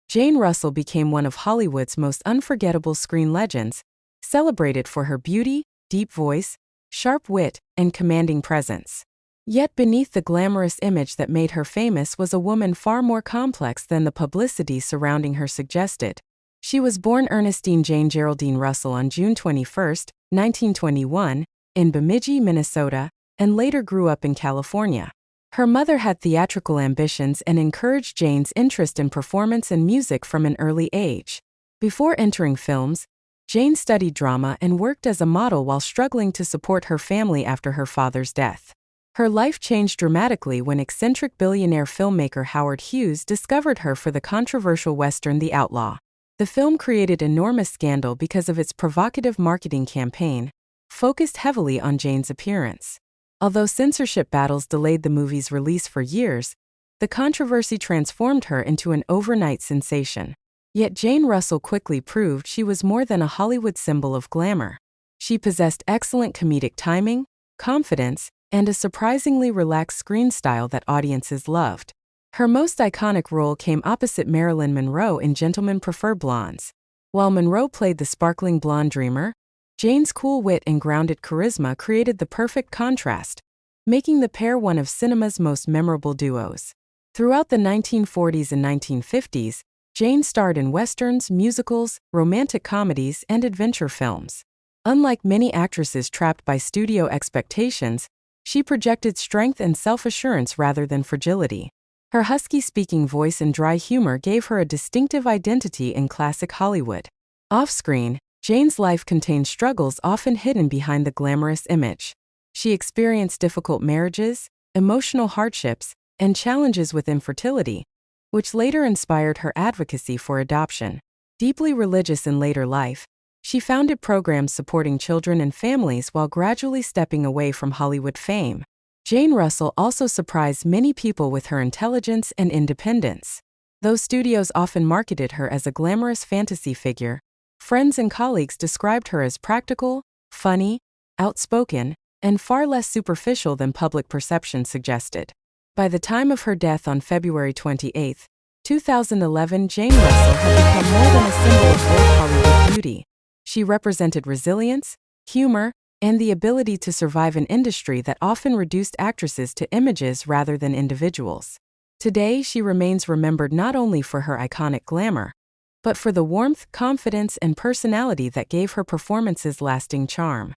Jane Russell became one of Hollywood's most unforgettable screen legends, celebrated for her beauty, deep voice, sharp wit, and commanding presence. Yet beneath the glamorous image that made her famous was a woman far more complex than the publicity surrounding her suggested. She was born Ernestine Jane Geraldine Russell on June 21, 1921, in Bemidji, Minnesota, and later grew up in California. Her mother had theatrical ambitions and encouraged Jane's interest in performance and music from an early age. Before entering films, Jane studied drama and worked as a model while struggling to support her family after her father's death. Her life changed dramatically when eccentric billionaire filmmaker Howard Hughes discovered her for the controversial Western The Outlaw. The film created enormous scandal because of its provocative marketing campaign, focused heavily on Jane's appearance. Although censorship battles delayed the movie's release for years, the controversy transformed her into an overnight sensation. Yet Jane Russell quickly proved she was more than a Hollywood symbol of glamour. She possessed excellent comedic timing, confidence, and a surprisingly relaxed screen style that audiences loved. Her most iconic role came opposite Marilyn Monroe in Gentlemen Prefer Blondes. While Monroe played the sparkling blonde dreamer, Jane's cool wit and grounded charisma created the perfect contrast, making the pair one of cinema's most memorable duos. Throughout the 1940s and 1950s, Jane starred in westerns, musicals, romantic comedies, and adventure films. Unlike many actresses trapped by studio expectations, she projected strength and self-assurance rather than fragility. Her husky-speaking voice and dry humor gave her a distinctive identity in classic Hollywood. Off-screen, Jane's life contained struggles often hidden behind the glamorous image. She experienced difficult marriages, emotional hardships, and challenges with infertility, which later inspired her advocacy for adoption. Deeply religious in later life, she founded programs supporting children and families while gradually stepping away from Hollywood fame. Jane Russell also surprised many people with her intelligence and independence. Though studios often marketed her as a glamorous fantasy figure, friends and colleagues described her as practical, funny, outspoken, and far less superficial than public perception suggested. By the time of her death on February 28, 2011, Jane Russell had become more than a symbol of old Hollywood beauty. She represented resilience, humor, and the ability to survive an industry that often reduced actresses to images rather than individuals. Today, she remains remembered not only for her iconic glamour, but for the warmth, confidence, and personality that gave her performances lasting charm.